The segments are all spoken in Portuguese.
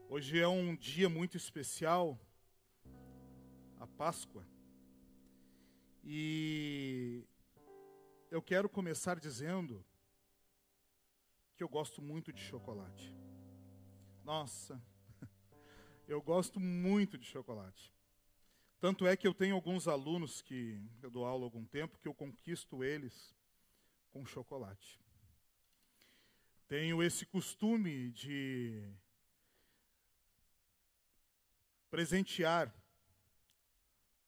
Hoje é um dia muito especial, a Páscoa, e eu quero começar dizendo que eu gosto muito de chocolate. Nossa, eu gosto muito de chocolate. Tanto é que eu tenho alguns alunos que eu dou aula há algum tempo, que eu conquisto eles com chocolate. Tenho esse costume de presentear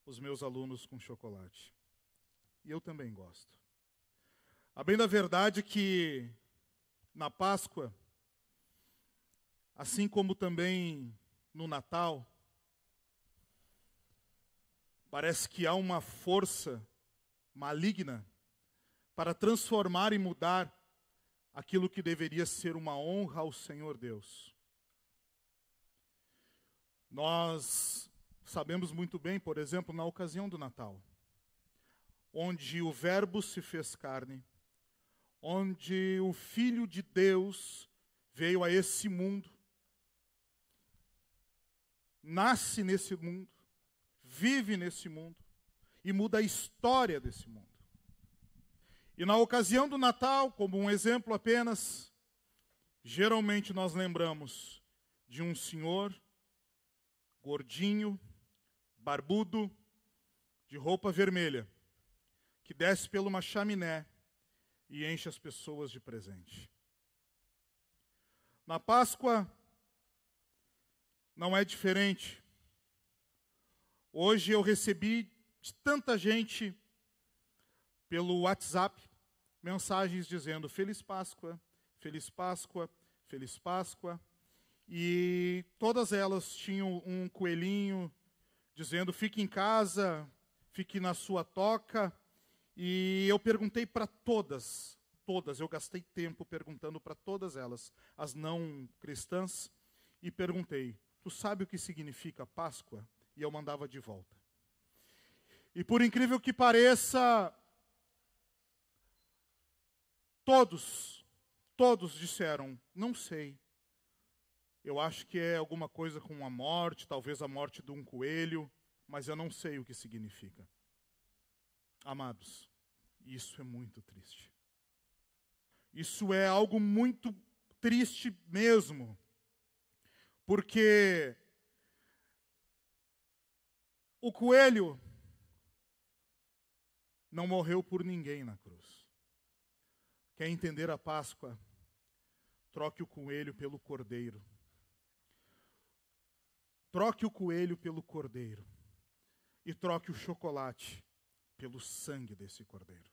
os meus alunos com chocolate. E eu também gosto. A bem da verdade que na Páscoa, assim como também no Natal, parece que há uma força maligna para transformar e mudar aquilo que deveria ser uma honra ao Senhor Deus. Nós sabemos muito bem, por exemplo, na ocasião do Natal, onde o Verbo se fez carne, onde o Filho de Deus veio a esse mundo, nasce nesse mundo, vive nesse mundo e muda a história desse mundo. E na ocasião do Natal, como um exemplo apenas, geralmente nós lembramos de um senhor gordinho, barbudo, de roupa vermelha, que desce pela uma chaminé e enche as pessoas de presente. Na Páscoa não é diferente. Hoje eu recebi de tanta gente pelo WhatsApp mensagens dizendo Feliz Páscoa, Feliz Páscoa, Feliz Páscoa. E todas elas tinham um coelhinho dizendo fique em casa, fique na sua toca. E eu perguntei para todas, eu gastei tempo perguntando para todas elas, as não cristãs, e perguntei, tu sabe o que significa Páscoa? E eu mandava de volta. E por incrível que pareça, todos disseram, não sei. Eu acho que é alguma coisa com a morte, talvez a morte de um coelho, mas eu não sei o que significa. Amados, isso é muito triste. Isso é algo muito triste mesmo, porque o coelho não morreu por ninguém na cruz. Quer entender a Páscoa? Troque o coelho pelo cordeiro. Troque o coelho pelo cordeiro. E troque o chocolate pelo sangue desse cordeiro.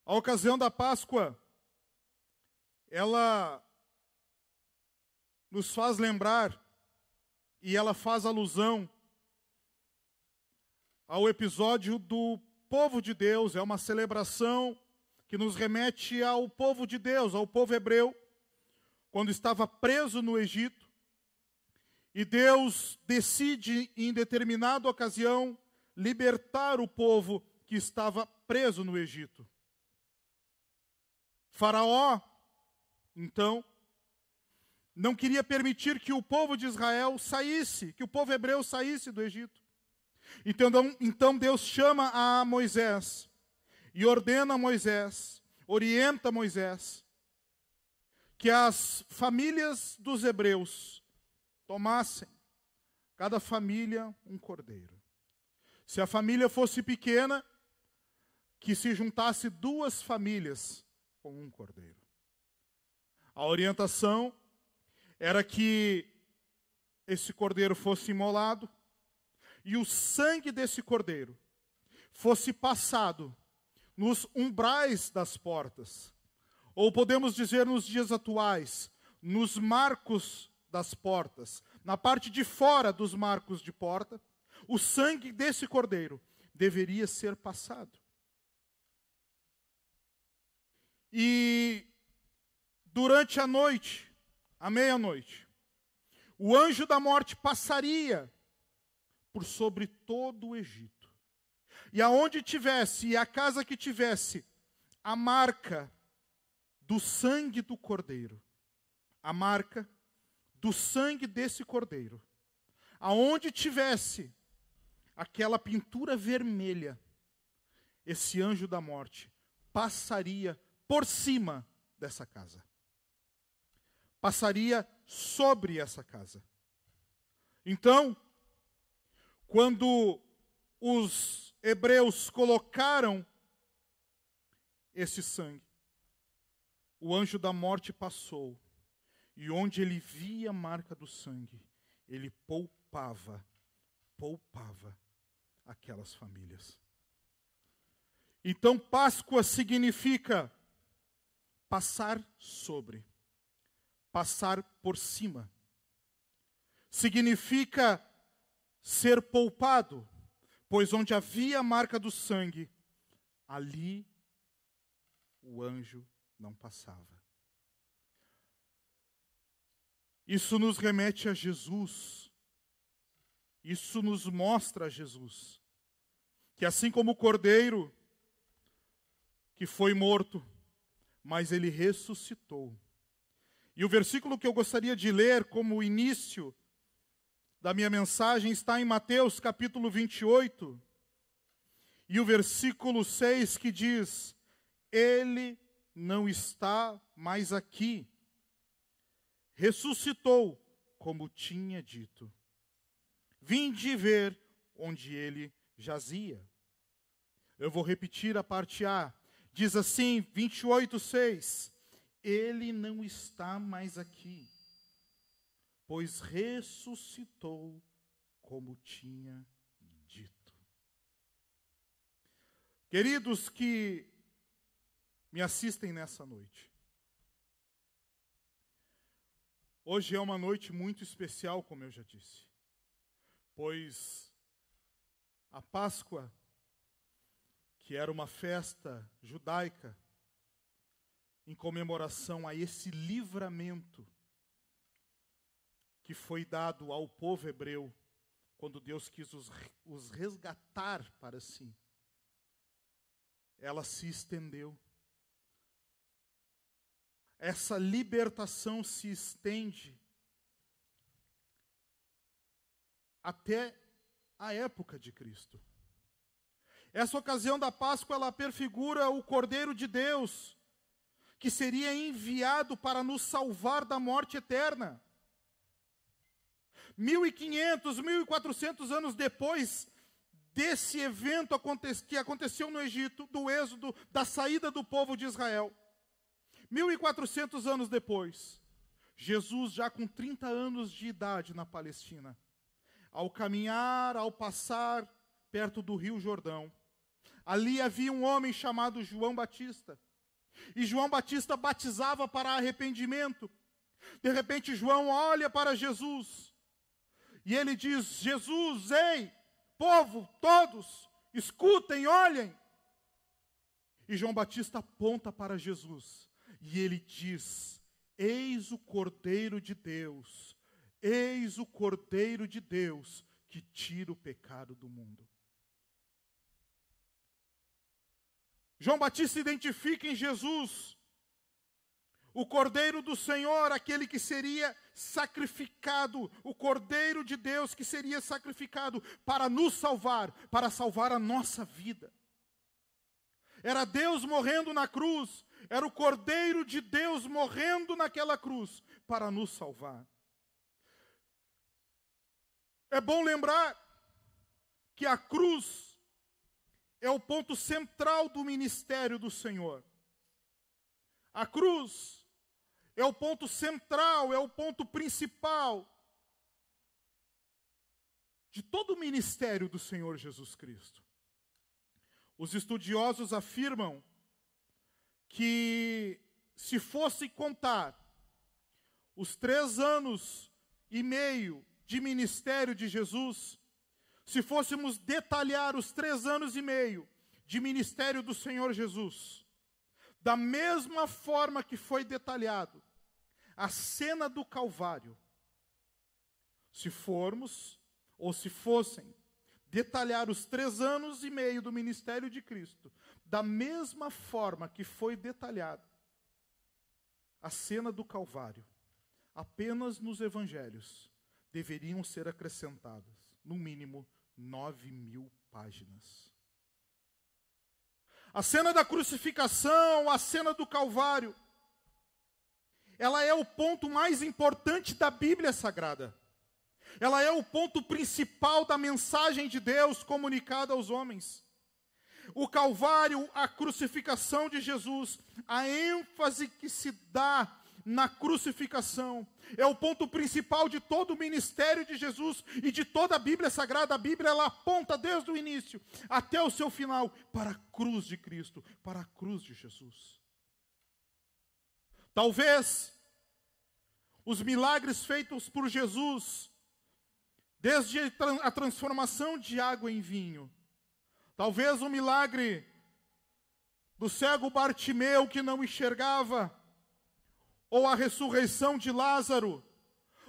A ocasião da Páscoa, ela nos faz lembrar, e ela faz alusão ao episódio do povo de Deus. É uma celebração que nos remete ao povo de Deus, ao povo hebreu, quando estava preso no Egito, e Deus decide, em determinada ocasião, libertar o povo que estava preso no Egito. Faraó, então, não queria permitir que o povo de Israel saísse, que o povo hebreu saísse do Egito. Então Deus chama a Moisés e ordena a Moisés, orienta Moisés, que as famílias dos hebreus tomassem, cada família, um cordeiro. Se a família fosse pequena, que se juntasse 2 famílias com um cordeiro. A orientação era que esse cordeiro fosse imolado e o sangue desse cordeiro fosse passado nos umbrais das portas, ou podemos dizer nos dias atuais, nos marcos das portas, na parte de fora dos marcos de porta, o sangue desse cordeiro deveria ser passado. E durante a noite, à meia-noite, o anjo da morte passaria por sobre todo o Egito. E aonde tivesse, e a casa que tivesse, a marca do sangue do cordeiro, a marca do sangue desse cordeiro, aonde tivesse aquela pintura vermelha, esse anjo da morte passaria por cima dessa casa. Passaria sobre essa casa. Então, quando os hebreus colocaram esse sangue, o anjo da morte passou, e onde ele via a marca do sangue, ele poupava aquelas famílias. Então, Páscoa significa passar sobre, passar por cima. Significa ser poupado, pois onde havia a marca do sangue, ali o anjo não passava. Isso nos remete a Jesus. Isso nos mostra a Jesus. Que assim como o cordeiro que foi morto, mas ele ressuscitou. E o versículo que eu gostaria de ler como início da minha mensagem está em Mateus capítulo 28. E o versículo 6 que diz: Ele não está mais aqui. Ressuscitou, como tinha dito. Vinde ver onde ele jazia. Eu vou repetir a parte A. Diz assim, 28:6. Ele não está mais aqui, pois ressuscitou, como tinha dito. Queridos que me assistem nessa noite, hoje é uma noite muito especial, como eu já disse, pois a Páscoa, que era uma festa judaica, em comemoração a esse livramento que foi dado ao povo hebreu, quando Deus quis os resgatar para si, ela se estendeu. Essa libertação se estende até a época de Cristo. Essa ocasião da Páscoa, ela prefigura o Cordeiro de Deus, que seria enviado para nos salvar da morte eterna. 1500, 1400 anos depois desse evento que aconteceu no Egito, do êxodo, da saída do povo de Israel. 1400 anos depois, Jesus já com 30 anos de idade na Palestina, ao caminhar, ao passar perto do Rio Jordão, ali havia um homem chamado João Batista. E João Batista batizava para arrependimento. De repente João olha para Jesus e ele diz: Jesus, ei, povo, todos, escutem, olhem. E João Batista aponta para Jesus e ele diz: eis o Cordeiro de Deus, eis o Cordeiro de Deus que tira o pecado do mundo. João Batista identifica em Jesus o Cordeiro do Senhor, aquele que seria sacrificado, o Cordeiro de Deus que seria sacrificado para nos salvar, para salvar a nossa vida. Era Deus morrendo na cruz, era o Cordeiro de Deus morrendo naquela cruz para nos salvar. É bom lembrar que a cruz é o ponto central do ministério do Senhor. A cruz é o ponto central, é o ponto principal de todo o ministério do Senhor Jesus Cristo. Os estudiosos afirmam que, se fosse contar os 3 anos e meio de ministério de Jesus, se fôssemos detalhar os 3 anos e meio de ministério do Senhor Jesus, da mesma forma que foi detalhado a cena do Calvário, se fossem detalhar os 3 anos e meio do ministério de Cristo, da mesma forma que foi detalhado a cena do Calvário, apenas nos evangelhos, deveriam ser acrescentadas, no mínimo, 9.000 páginas. A cena da crucificação, a cena do Calvário, ela é o ponto mais importante da Bíblia Sagrada. Ela é o ponto principal da mensagem de Deus comunicada aos homens. O Calvário, a crucificação de Jesus, a ênfase que se dá na crucificação, é o ponto principal de todo o ministério de Jesus e de toda a Bíblia Sagrada. A Bíblia, ela aponta desde o início até o seu final para a cruz de Cristo, para a cruz de Jesus. Talvez os milagres feitos por Jesus, desde a transformação de água em vinho, talvez o milagre do cego Bartimeu que não enxergava, ou a ressurreição de Lázaro,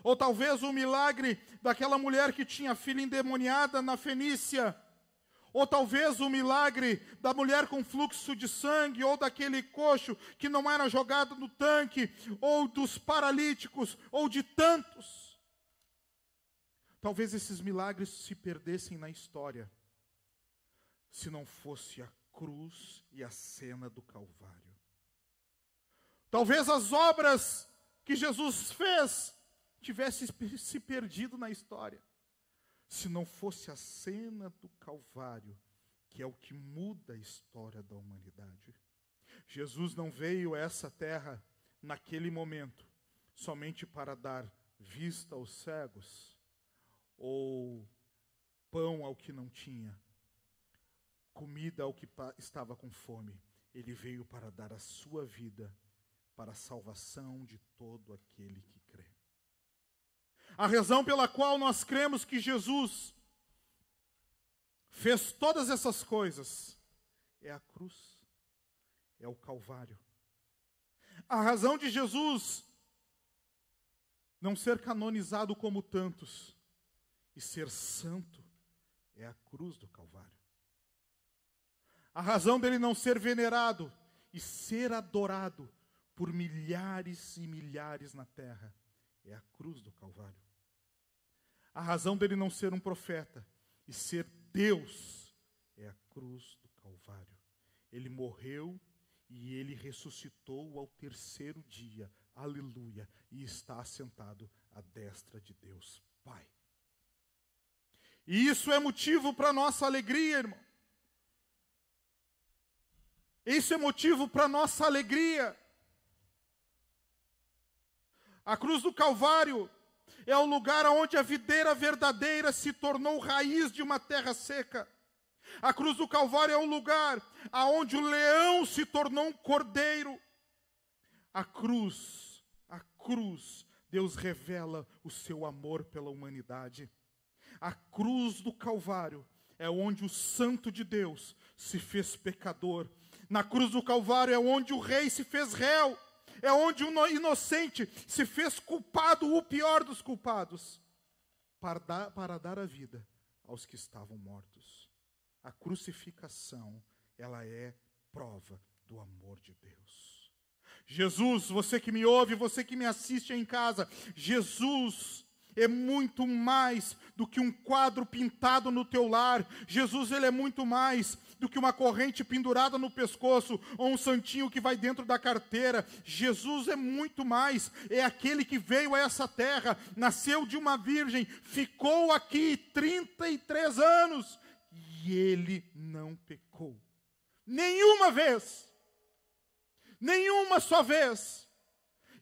ou talvez o milagre daquela mulher que tinha filha endemoniada na Fenícia, ou talvez o milagre da mulher com fluxo de sangue, ou daquele coxo que não era jogado no tanque, ou dos paralíticos, ou de tantos. Talvez esses milagres se perdessem na história, se não fosse a cruz e a cena do Calvário. Talvez as obras que Jesus fez tivessem se perdido na história, se não fosse a cena do Calvário, que é o que muda a história da humanidade. Jesus não veio a essa terra, naquele momento, somente para dar vista aos cegos, ou pão ao que não tinha, comida ao que estava com fome. Ele veio para dar a sua vida para a salvação de todo aquele que crê. A razão pela qual nós cremos que Jesus fez todas essas coisas é a cruz, é o Calvário. A razão de Jesus não ser canonizado como tantos e ser santo é a cruz do Calvário. A razão dele não ser venerado e ser adorado por milhares e milhares na terra é a cruz do Calvário. A razão dele não ser um profeta e ser Deus é a cruz do Calvário. Ele morreu e ele ressuscitou ao terceiro dia, aleluia, e está assentado à destra de Deus Pai. E isso é motivo para nossa alegria, irmão. Isso é motivo para nossa alegria. A cruz do Calvário é o lugar onde a videira verdadeira se tornou raiz de uma terra seca. A cruz do Calvário é o lugar onde o leão se tornou um cordeiro. A cruz, Deus revela o seu amor pela humanidade. A cruz do Calvário é onde o Santo de Deus se fez pecador. Na cruz do Calvário é onde o rei se fez réu. É onde o inocente se fez culpado, o pior dos culpados, para dar a vida aos que estavam mortos. A crucificação, ela é prova do amor de Deus. Jesus, você que me ouve, você que me assiste em casa, Jesus é muito mais do que um quadro pintado no teu lar. Jesus, ele é muito mais do que uma corrente pendurada no pescoço ou um santinho que vai dentro da carteira. Jesus é muito mais, é aquele que veio a essa terra, nasceu de uma virgem, ficou aqui 33 anos e ele não pecou. Nenhuma vez, nenhuma só vez.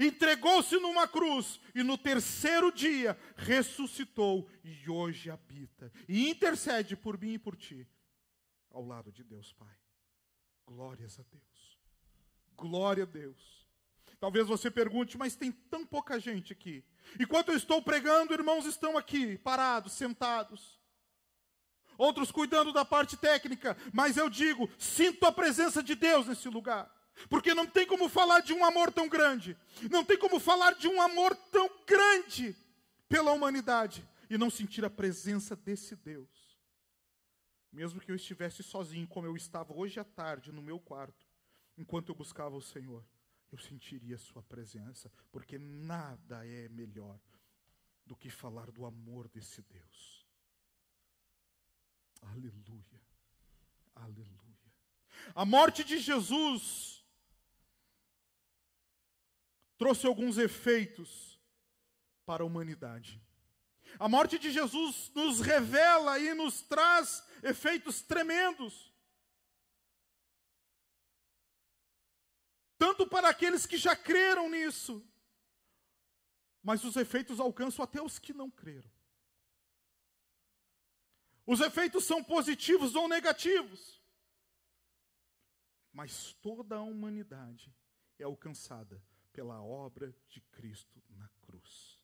Entregou-se numa cruz e no terceiro dia ressuscitou e hoje habita e intercede por mim e por ti ao lado de Deus Pai. Glórias a Deus. Glória a Deus. Talvez você pergunte, mas tem tão pouca gente aqui. Enquanto eu estou pregando, irmãos estão aqui, parados, sentados. Outros cuidando da parte técnica, mas eu digo, sinto a presença de Deus nesse lugar. Porque não tem como falar de um amor tão grande, não tem como falar de um amor tão grande pela humanidade e não sentir a presença desse Deus. Mesmo que eu estivesse sozinho, como eu estava hoje à tarde no meu quarto, enquanto eu buscava o Senhor, eu sentiria a sua presença, porque nada é melhor do que falar do amor desse Deus. Aleluia, aleluia. A morte de Jesus trouxe alguns efeitos para a humanidade. A morte de Jesus nos revela e nos traz efeitos tremendos. Tanto para aqueles que já creram nisso, mas os efeitos alcançam até os que não creram. Os efeitos são positivos ou negativos, mas toda a humanidade é alcançada pela obra de Cristo na cruz.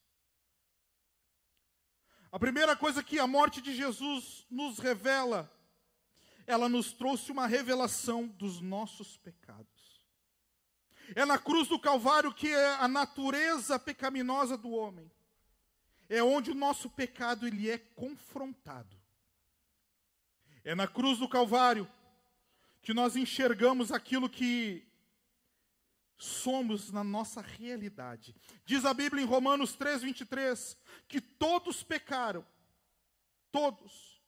A primeira coisa que a morte de Jesus nos revela, ela nos trouxe uma revelação dos nossos pecados. É na cruz do Calvário que é a natureza pecaminosa do homem. É onde o nosso pecado ele é confrontado. É na cruz do Calvário que nós enxergamos aquilo que somos na nossa realidade. Diz a Bíblia em Romanos 3:23, que todos pecaram, todos,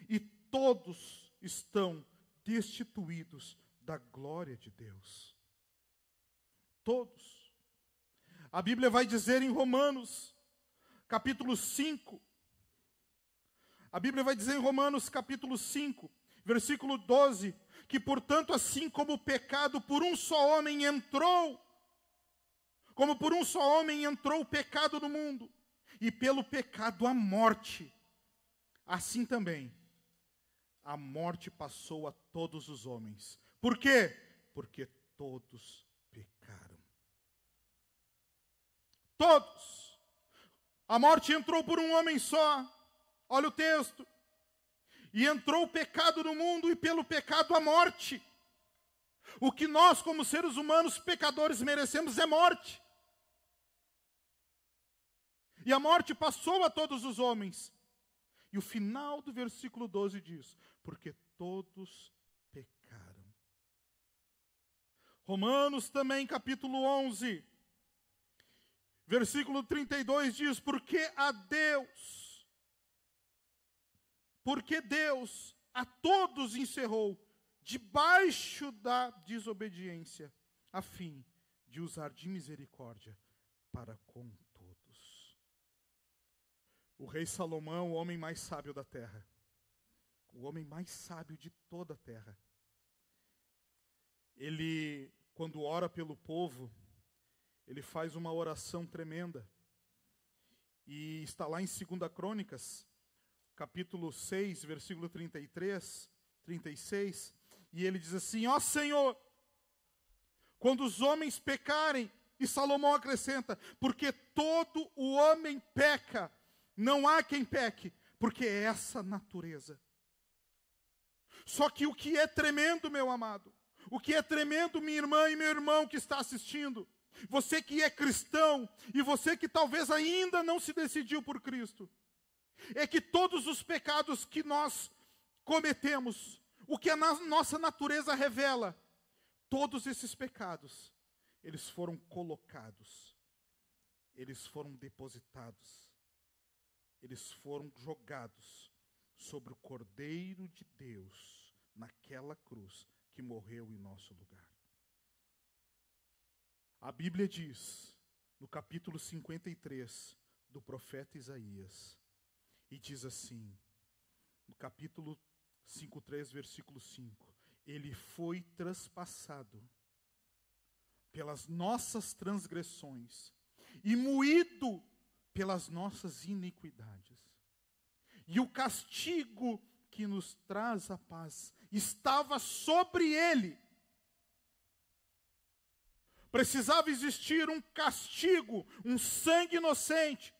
e todos estão destituídos da glória de Deus. Todos. A Bíblia vai dizer em Romanos, capítulo 5, a Bíblia vai dizer em Romanos, capítulo 5, versículo 12, que portanto, assim como o pecado por um só homem entrou, como por um só homem entrou o pecado no mundo, e pelo pecado a morte, assim também a morte passou a todos os homens. Por quê? Porque todos pecaram. Todos. A morte entrou por um homem só. Olha o texto. E entrou o pecado no mundo, e pelo pecado a morte. O que nós, como seres humanos pecadores, merecemos é morte. E a morte passou a todos os homens. E o final do versículo 12 diz: porque todos pecaram. Romanos também, capítulo 11, versículo 32 diz: porque Deus a todos encerrou debaixo da desobediência, a fim de usar de misericórdia para com todos. O rei Salomão, o homem mais sábio da terra, o homem mais sábio de toda a terra, ele, quando ora pelo povo, ele faz uma oração tremenda. E está lá em 2 Crônicas, capítulo 6, versículo 33, 36, e ele diz assim: ó Senhor, quando os homens pecarem, e Salomão acrescenta, porque todo o homem peca, não há quem peque, porque é essa natureza. Só que o que é tremendo, meu amado, o que é tremendo, minha irmã e meu irmão que está assistindo, você que é cristão, e você que talvez ainda não se decidiu por Cristo, é que todos os pecados que nós cometemos, o que a nossa natureza revela, todos esses pecados, eles foram colocados, eles foram depositados, eles foram jogados sobre o Cordeiro de Deus, naquela cruz que morreu em nosso lugar. A Bíblia diz, no capítulo 53 do profeta Isaías, e diz assim, no capítulo 53, versículo 5, ele foi traspassado pelas nossas transgressões e moído pelas nossas iniquidades. E o castigo que nos traz a paz estava sobre ele. Precisava existir um castigo, um sangue inocente,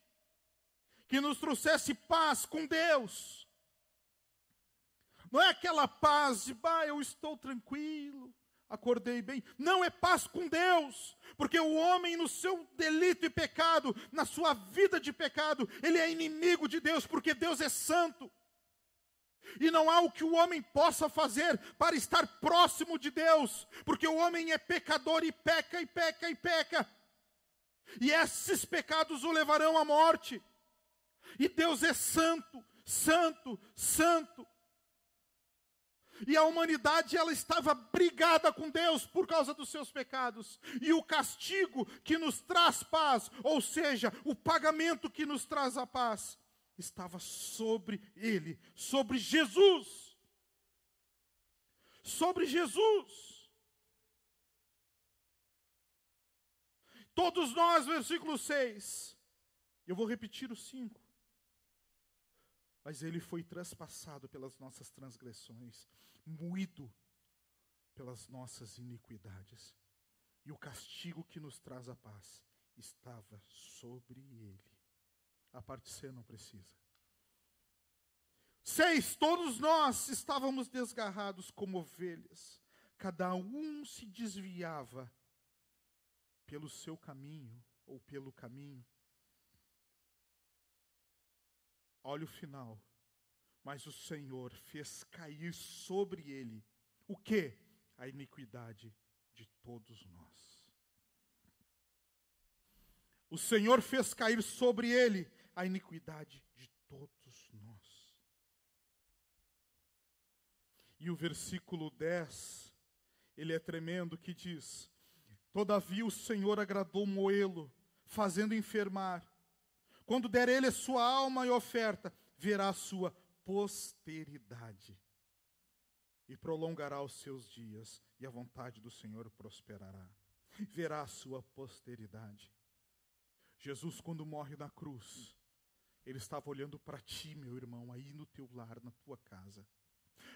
que nos trouxesse paz com Deus. Não é aquela paz de, eu estou tranquilo, acordei bem. Não, é paz com Deus. Porque o homem no seu delito e pecado, na sua vida de pecado, ele é inimigo de Deus, porque Deus é santo. E não há o que o homem possa fazer para estar próximo de Deus, porque o homem é pecador e peca, e peca, e peca. E esses pecados o levarão à morte. E Deus é santo, santo, santo. E a humanidade, ela estava brigada com Deus por causa dos seus pecados. E o castigo que nos traz paz, ou seja, o pagamento que nos traz a paz, estava sobre ele, sobre Jesus. Sobre Jesus. Todos nós, versículo 6. Eu vou repetir o 5. Mas ele foi traspassado pelas nossas transgressões, moído pelas nossas iniquidades. E o castigo que nos traz a paz estava sobre ele. A parte C não precisa. 6. Todos nós estávamos desgarrados como ovelhas. Cada um se desviava pelo seu caminho, ou pelo caminho. Olha o final. Mas o Senhor fez cair sobre ele o quê? A iniquidade de todos nós. O Senhor fez cair sobre ele a iniquidade de todos nós. E o versículo 10, ele é tremendo, que diz: todavia o Senhor agradou moê-lo, fazendo enfermar. Quando der ele a sua alma e oferta, verá a sua posteridade. E prolongará os seus dias, e a vontade do Senhor prosperará. Verá a sua posteridade. Jesus, quando morre na cruz, ele estava olhando para ti, meu irmão, aí no teu lar, na tua casa.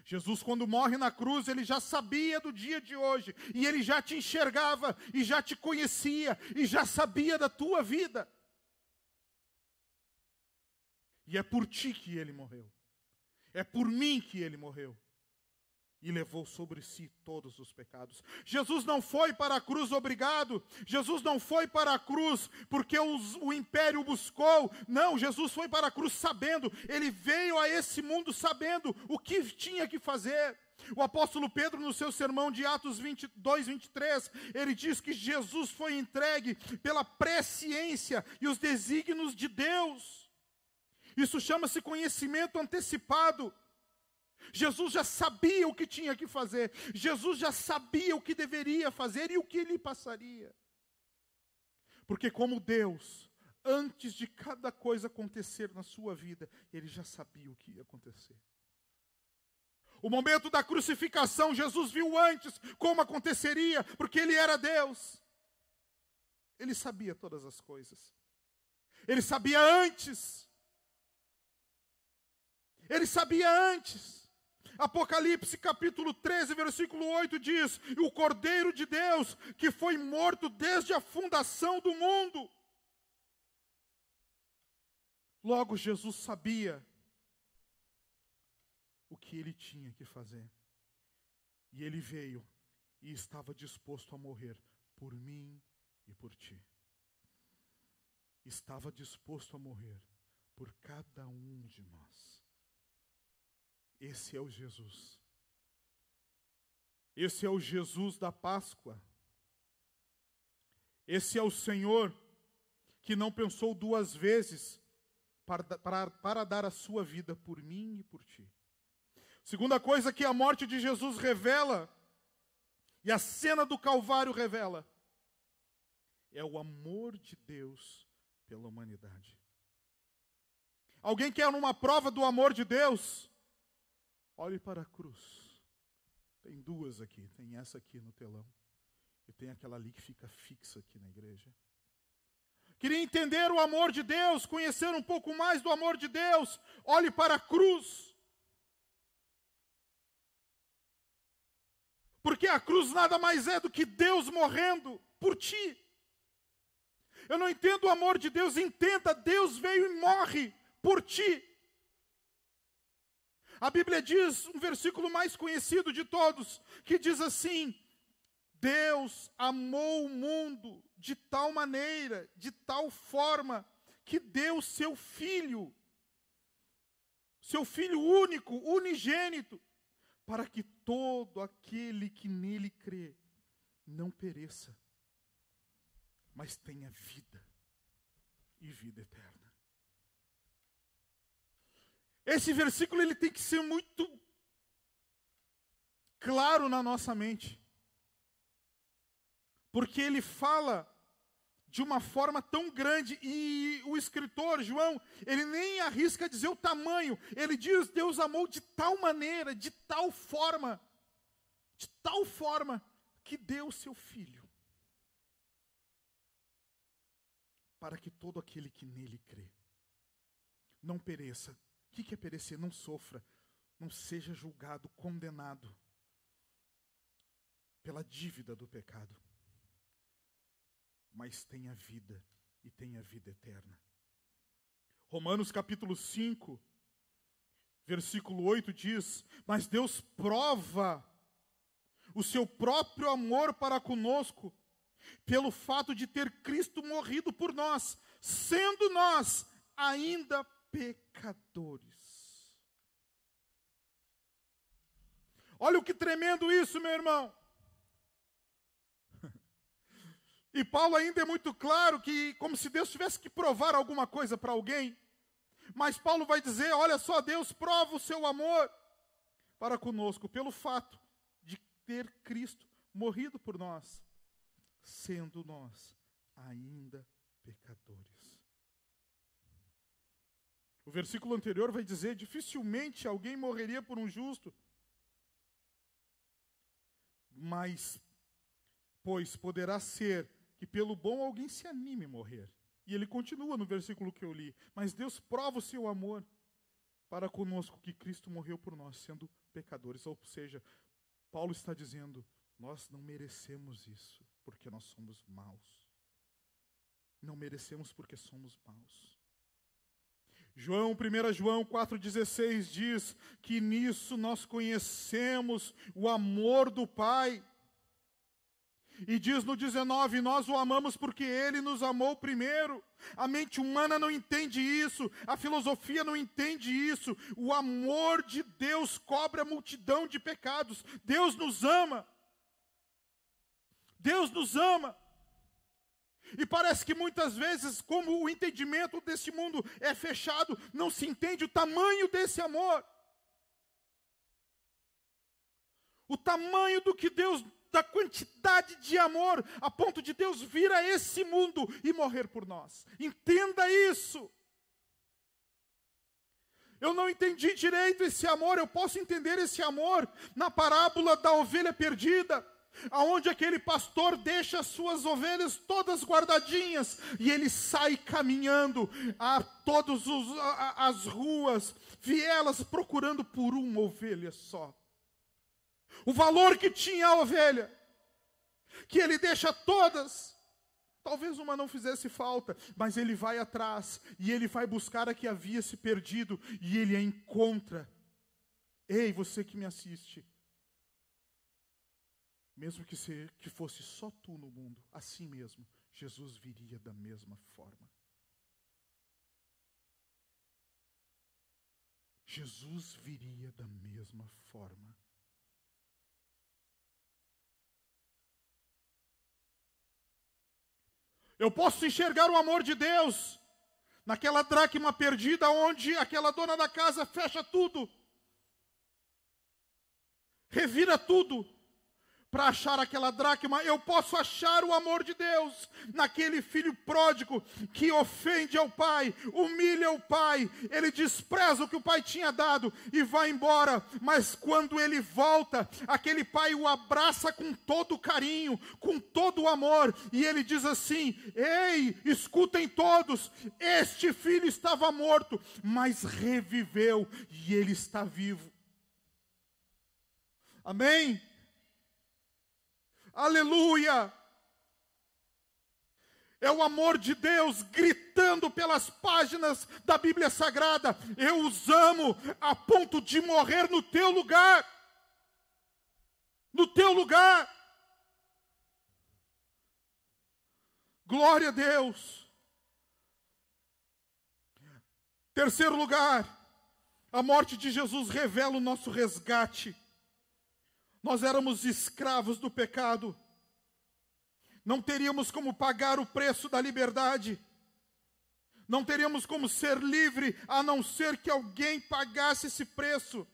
Jesus, quando morre na cruz, ele já sabia do dia de hoje, e ele já te enxergava, e já te conhecia, e já sabia da tua vida. E é por ti que ele morreu. É por mim que ele morreu. E levou sobre si todos os pecados. Jesus não foi para a cruz obrigado. Jesus não foi para a cruz porque o império buscou. Não, Jesus foi para a cruz sabendo. Ele veio a esse mundo sabendo o que tinha que fazer. O apóstolo Pedro, no seu sermão de Atos 22, 23, ele diz que Jesus foi entregue pela presciência e os desígnios de Deus. Isso chama-se conhecimento antecipado. Jesus já sabia o que tinha que fazer. Jesus já sabia o que deveria fazer e o que lhe passaria. Porque como Deus, antes de cada coisa acontecer na sua vida, ele já sabia o que ia acontecer. O momento da crucificação, Jesus viu antes como aconteceria, porque ele era Deus. Ele sabia todas as coisas. Ele sabia antes. Ele sabia antes. Apocalipse capítulo 13, versículo 8 diz: o Cordeiro de Deus, que foi morto desde a fundação do mundo. Logo, Jesus sabia o que ele tinha que fazer. E ele veio e estava disposto a morrer por mim e por ti. Estava disposto a morrer por cada um de nós. Esse é o Jesus. Esse é o Jesus da Páscoa. Esse é o Senhor que não pensou duas vezes para dar a sua vida por mim e por ti. Segunda coisa que a morte de Jesus revela, e a cena do Calvário revela, é o amor de Deus pela humanidade. Alguém quer uma prova do amor de Deus? Olhe para a cruz. Tem duas aqui. Tem essa aqui no telão. E tem aquela ali que fica fixa aqui na igreja. Queria entender o amor de Deus, conhecer um pouco mais do amor de Deus. Olhe para a cruz. Porque a cruz nada mais é do que Deus morrendo por ti. Eu não entendo o amor de Deus. Entenda, Deus veio e morre por ti. A Bíblia diz, um versículo mais conhecido de todos, que diz assim: Deus amou o mundo de tal maneira, de tal forma, que deu seu Filho seu Filho único, unigênito, para que todo aquele que nele crê não pereça, mas tenha vida e vida eterna. Esse versículo ele tem que ser muito claro na nossa mente, porque ele fala de uma forma tão grande, e o escritor, João, ele nem arrisca dizer o tamanho, ele diz: Deus amou de tal maneira, de tal forma, que deu o seu Filho, para que todo aquele que nele crê não pereça. O que é perecer? Não sofra, não seja julgado, condenado pela dívida do pecado, mas tenha vida e tenha vida eterna. Romanos capítulo 5, versículo 8 diz: mas Deus prova o seu próprio amor para conosco, pelo fato de ter Cristo morrido por nós, sendo nós ainda pecadores. Olha o que tremendo isso, meu irmão. E Paulo ainda é muito claro que, como se Deus tivesse que provar alguma coisa para alguém, mas Paulo vai dizer: olha só, Deus prova o seu amor para conosco, pelo fato de ter Cristo morrido por nós, sendo nós ainda pecadores. O versículo anterior vai dizer: dificilmente alguém morreria por um justo, mas, pois poderá ser que pelo bom alguém se anime a morrer. E ele continua no versículo que eu li: mas Deus prova o seu amor para conosco, que Cristo morreu por nós, sendo pecadores. Ou seja, Paulo está dizendo: nós não merecemos isso, porque nós somos maus. Não merecemos porque somos maus. 1 João 4,16 diz que nisso nós conhecemos o amor do Pai. E diz no 19: nós o amamos porque Ele nos amou primeiro. A mente humana não entende isso, a filosofia não entende isso. O amor de Deus cobre a multidão de pecados. Deus nos ama. Deus nos ama. E parece que muitas vezes, como o entendimento desse mundo é fechado, não se entende o tamanho desse amor. O tamanho do que Deus, da quantidade de amor, a ponto de Deus vir a esse mundo e morrer por nós. Entenda isso. Eu não entendi direito esse amor. Eu posso entender esse amor na parábola da ovelha perdida, aonde aquele pastor deixa as suas ovelhas todas guardadinhas e ele sai caminhando a todas as ruas, vielas, procurando por uma ovelha só. O valor que tinha a ovelha, que ele deixa todas, talvez uma não fizesse falta, mas ele vai atrás e ele vai buscar a que havia se perdido e ele a encontra. Ei, você que me assiste, mesmo que fosse só tu no mundo, assim mesmo, Jesus viria da mesma forma. Jesus viria da mesma forma. Eu posso enxergar o amor de Deus naquela dracma perdida, onde aquela dona da casa fecha tudo, revira tudo para achar aquela dracma. Eu posso achar o amor de Deus naquele filho pródigo que ofende ao pai, humilha o pai, ele despreza o que o pai tinha dado e vai embora. Mas quando ele volta, aquele pai o abraça com todo o carinho, com todo o amor, e ele diz assim: ei, escutem todos, este filho estava morto, mas reviveu e ele está vivo. Amém? Aleluia! É o amor de Deus gritando pelas páginas da Bíblia Sagrada: eu os amo a ponto de morrer no teu lugar. No teu lugar. Glória a Deus. Terceiro lugar, A morte de Jesus revela o nosso resgate. Nós éramos escravos do pecado. Não teríamos como pagar o preço da liberdade. Não teríamos como ser livre, a não ser que alguém pagasse esse preço.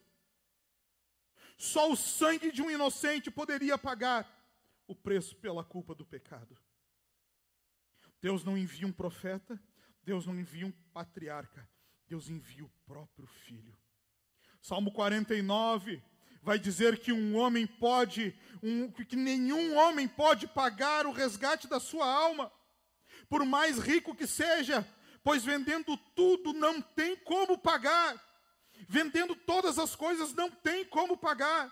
Só o sangue de um inocente poderia pagar o preço pela culpa do pecado. Deus não envia um profeta, Deus não envia um patriarca, Deus envia o próprio Filho. Salmo 49 vai dizer que que nenhum homem pode pagar o resgate da sua alma, por mais rico que seja, pois vendendo tudo não tem como pagar. Vendendo todas as coisas não tem como pagar.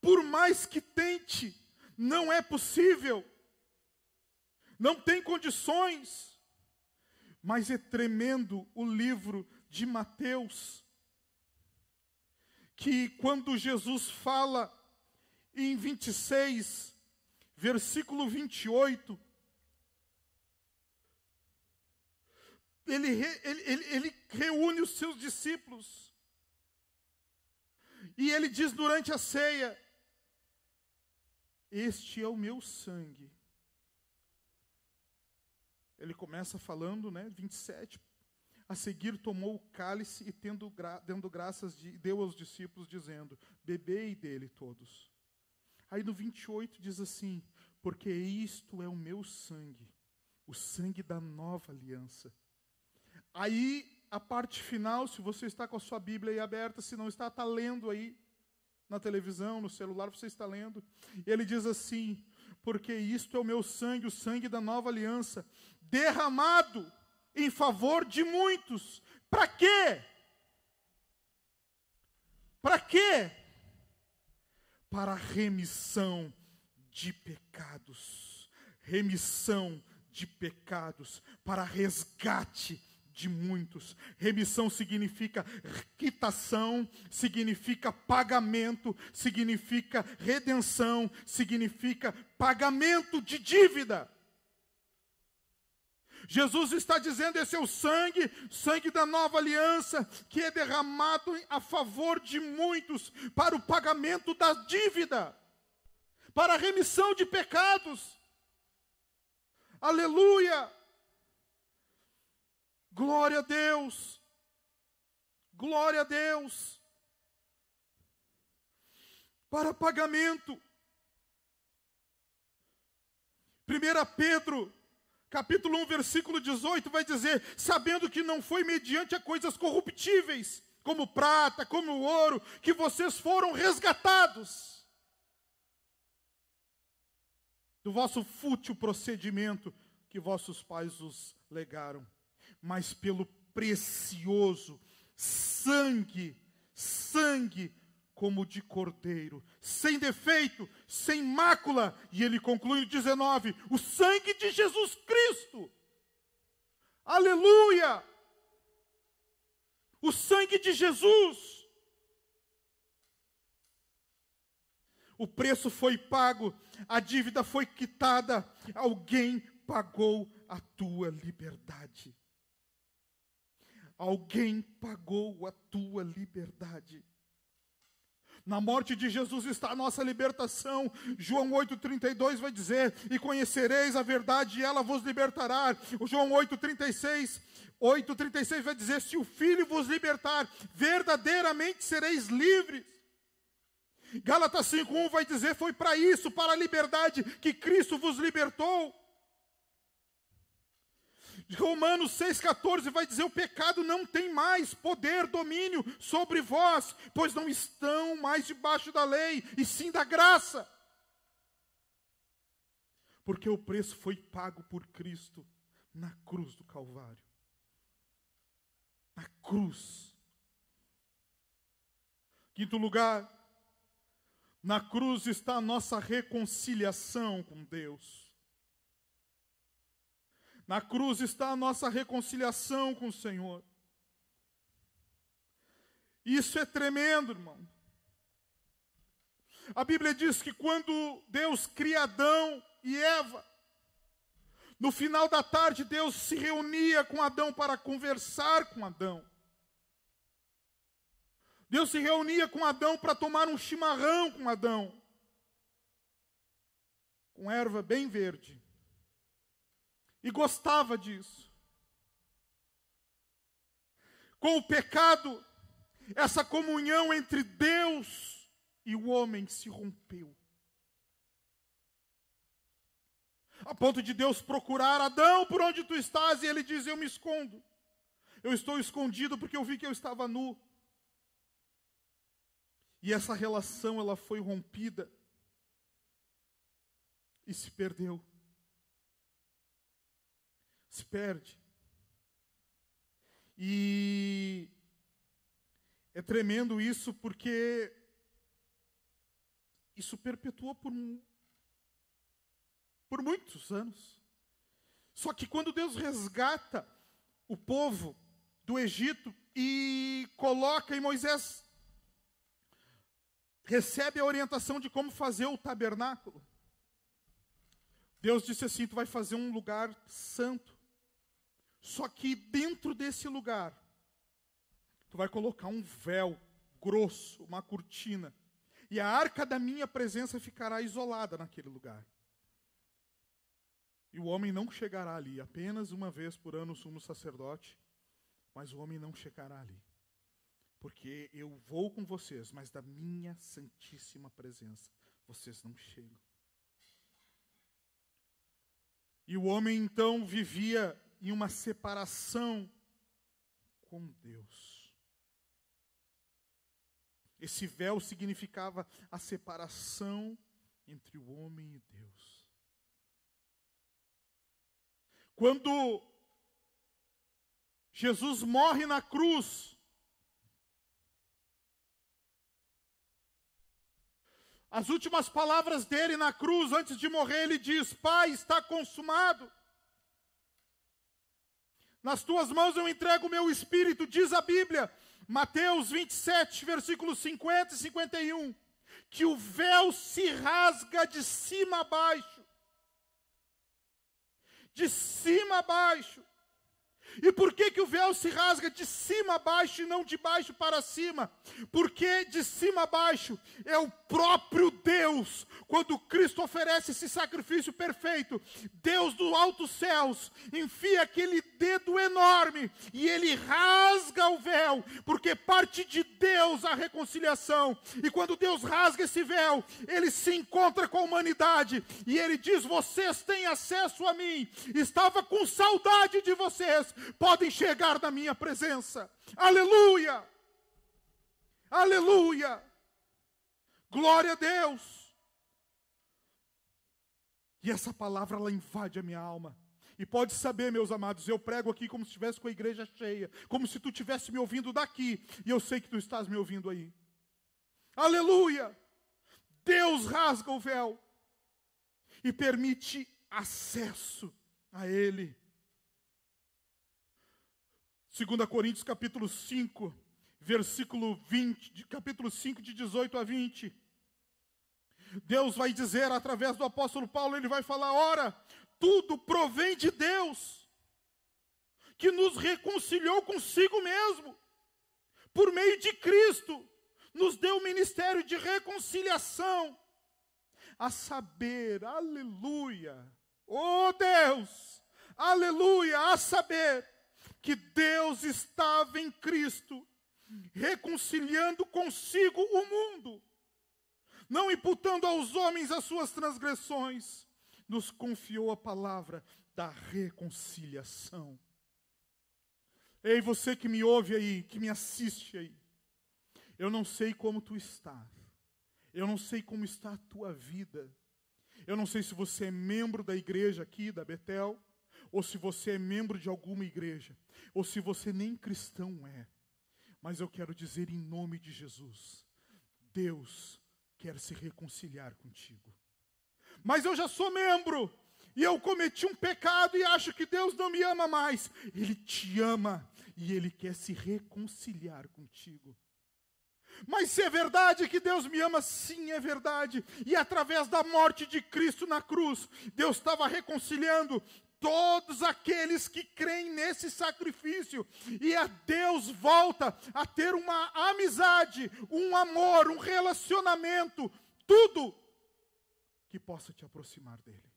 Por mais que tente, não é possível. Não tem condições. Mas é tremendo o livro de Mateus, que quando Jesus fala em 26, versículo 28, ele reúne os seus discípulos. E ele diz durante a ceia: este é o meu sangue. Ele começa falando, 27. A seguir tomou o cálice e dando graças, deu aos discípulos, dizendo: bebei dele todos. Aí no 28 diz assim: porque isto é o meu sangue, o sangue da nova aliança. Aí a parte final, se você está com a sua Bíblia aí aberta, se não está lendo aí na televisão, no celular, você está lendo. Ele diz assim: porque isto é o meu sangue, o sangue da nova aliança, derramado em favor de muitos. Para quê? Para quê? Para remissão de pecados. Remissão de pecados. Para resgate de muitos. Remissão significa quitação, significa pagamento, significa redenção, significa pagamento de dívida. Jesus está dizendo: esse é o sangue, sangue da nova aliança, que é derramado a favor de muitos, para o pagamento da dívida, para a remissão de pecados. Aleluia! Glória a Deus! Glória a Deus! Para pagamento. 1 Pedro, capítulo 1, versículo 18, vai dizer: sabendo que não foi mediante a coisas corruptíveis, como prata, como ouro, que vocês foram resgatados do vosso fútil procedimento que vossos pais os legaram, mas pelo precioso sangue como de cordeiro, sem defeito, sem mácula. E ele conclui no 19, o sangue de Jesus Cristo. Aleluia! O sangue de Jesus. O preço foi pago, a dívida foi quitada, alguém pagou a tua liberdade. Alguém pagou a tua liberdade. Na morte de Jesus está a nossa libertação. João 8,32 vai dizer: e conhecereis a verdade e ela vos libertará. O João 8,36 vai dizer: se o Filho vos libertar, verdadeiramente sereis livres. Gálatas 5,1 vai dizer: foi para isso, para a liberdade, que Cristo vos libertou. Romanos 6,14 vai dizer: o pecado não tem mais poder, domínio sobre vós, pois não estão mais debaixo da lei, e sim da graça. Porque o preço foi pago por Cristo na cruz do Calvário. Na cruz. Quinto lugar, na cruz está a nossa reconciliação com Deus. Na cruz está a nossa reconciliação com o Senhor. Isso é tremendo, irmão. A Bíblia diz que quando Deus cria Adão e Eva, no final da tarde Deus se reunia com Adão para conversar com Adão. Deus se reunia com Adão para tomar um chimarrão com Adão, com erva bem verde. E gostava disso. Com o pecado, essa comunhão entre Deus e o homem se rompeu. A ponto de Deus procurar: Adão, por onde tu estás? E ele diz: eu me escondo. Eu estou escondido porque eu vi que eu estava nu. E essa relação, ela foi rompida e se perdeu. Se perde. E é tremendo isso, porque isso perpetuou por muitos anos. Só que quando Deus resgata o povo do Egito e coloca, e Moisés recebe a orientação de como fazer o tabernáculo, Deus disse assim: tu vai fazer um lugar santo. Só que dentro desse lugar, tu vai colocar um véu grosso, uma cortina. E a arca da minha presença ficará isolada naquele lugar. E o homem não chegará ali. Apenas uma vez por ano o sumo sacerdote. Mas o homem não chegará ali. Porque eu vou com vocês, mas da minha santíssima presença vocês não chegam. E o homem então vivia em uma separação com Deus. Esse véu significava a separação entre o homem e Deus. Quando Jesus morre na cruz, as últimas palavras dele na cruz, antes de morrer, ele diz: Pai, está consumado. Nas tuas mãos eu entrego o meu espírito, diz a Bíblia, Mateus 27, versículos 50 e 51, que o véu se rasga de cima a baixo. De cima a baixo. E por que o véu se rasga de cima a baixo e não de baixo para cima? Porque de cima a baixo é o próprio Deus. Quando Cristo oferece esse sacrifício perfeito, Deus dos altos céus enfia aquele dedo enorme e ele rasga o véu, porque parte de Deus a reconciliação. E quando Deus rasga esse véu, ele se encontra com a humanidade e ele diz: vocês têm acesso a mim, estava com saudade de vocês, podem chegar na minha presença. Aleluia! Aleluia! Glória a Deus! E essa palavra, ela invade a minha alma. E pode saber, meus amados, eu prego aqui como se estivesse com a igreja cheia, como se tu estivesse me ouvindo daqui, e eu sei que tu estás me ouvindo aí. Aleluia! Deus rasga o véu e permite acesso a Ele. 2 Coríntios capítulo 5, versículo 20, capítulo 5 de 18 a 20. Deus vai dizer através do apóstolo Paulo, ele vai falar: ora, tudo provém de Deus, que nos reconciliou consigo mesmo, por meio de Cristo, nos deu o ministério de reconciliação, a saber, aleluia, oh Deus, aleluia, a saber, que Deus estava em Cristo, reconciliando consigo o mundo, não imputando aos homens as suas transgressões, nos confiou a palavra da reconciliação. Ei, você que me ouve aí, que me assiste aí, eu não sei como tu estás, eu não sei como está a tua vida, eu não sei se você é membro da igreja aqui, da Betel, ou se você é membro de alguma igreja, ou se você nem cristão é, mas eu quero dizer em nome de Jesus, Deus quer se reconciliar contigo. Mas eu já sou membro, e eu cometi um pecado e acho que Deus não me ama mais. Ele te ama, e Ele quer se reconciliar contigo. Mas se é verdade que Deus me ama, sim, é verdade. E através da morte de Cristo na cruz, Deus estava reconciliando todos aqueles que creem nesse sacrifício. E a Deus volta a ter uma amizade, um amor, um relacionamento, tudo que possa te aproximar dele.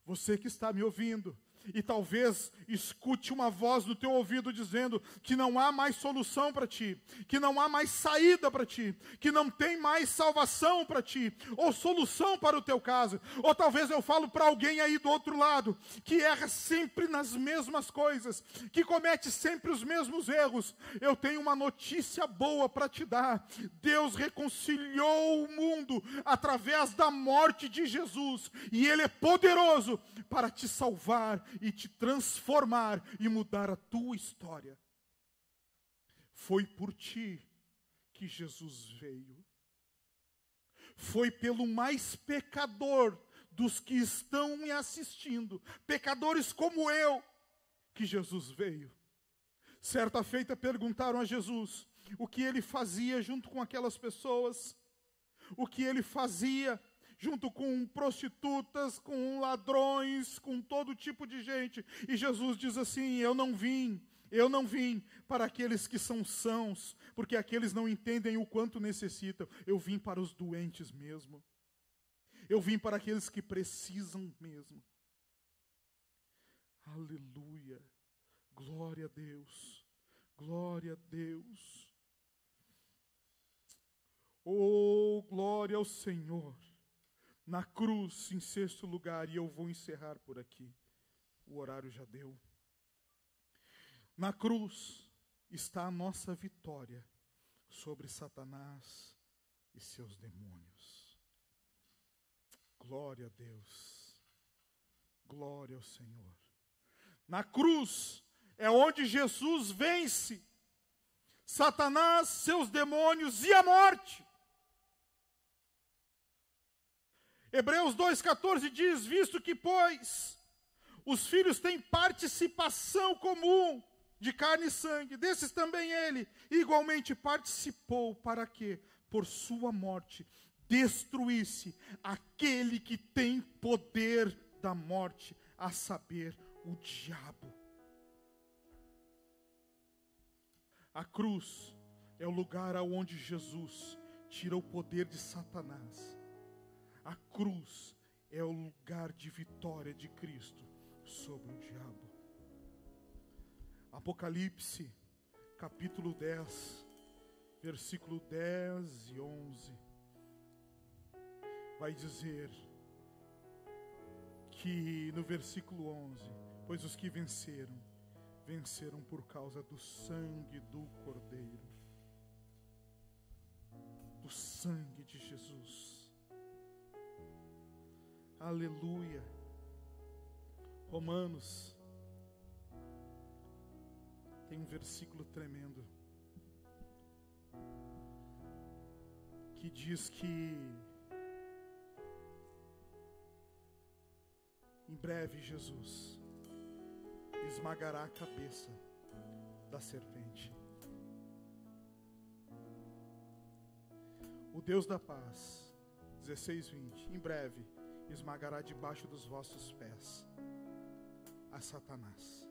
Você que está me ouvindo, e talvez escute uma voz no teu ouvido dizendo que não há mais solução para ti, que não há mais saída para ti, que não tem mais salvação para ti, ou solução para o teu caso. Ou talvez eu falo para alguém aí do outro lado, que erra sempre nas mesmas coisas, que comete sempre os mesmos erros. Eu tenho uma notícia boa para te dar. Deus reconciliou o mundo através da morte de Jesus, e Ele é poderoso para te salvar e te transformar e mudar a tua história. Foi por ti que Jesus veio. Foi pelo mais pecador dos que estão me assistindo, pecadores como eu, que Jesus veio. Certa feita perguntaram a Jesus o que ele fazia junto com aquelas pessoas, o que ele fazia junto com prostitutas, com ladrões, com todo tipo de gente. E Jesus diz assim: eu não vim para aqueles que são sãos, porque aqueles não entendem o quanto necessitam. Eu vim para os doentes mesmo. Eu vim para aqueles que precisam mesmo. Aleluia. Glória a Deus. Glória a Deus. Oh, glória ao Senhor. Na cruz, em sexto lugar, e eu vou encerrar por aqui, o horário já deu. Na cruz está a nossa vitória sobre Satanás e seus demônios. Glória a Deus, glória ao Senhor. Na cruz é onde Jesus vence Satanás, seus demônios e a morte. Hebreus 2,14 diz: visto que, pois, os filhos têm participação comum de carne e sangue, desses também ele igualmente participou, para que, por sua morte, destruísse aquele que tem poder da morte, a saber, o diabo. A cruz é o lugar aonde Jesus tira o poder de Satanás. A cruz é o lugar de vitória de Cristo sobre o diabo. Apocalipse, capítulo 10, versículo 10 e 11, vai dizer que no versículo 11, pois os que venceram, venceram por causa do sangue do Cordeiro, do sangue de Jesus. Aleluia. Romanos tem um versículo tremendo que diz que em breve Jesus esmagará a cabeça da serpente. O Deus da paz, 16:20, em breve esmagará debaixo dos vossos pés a Satanás.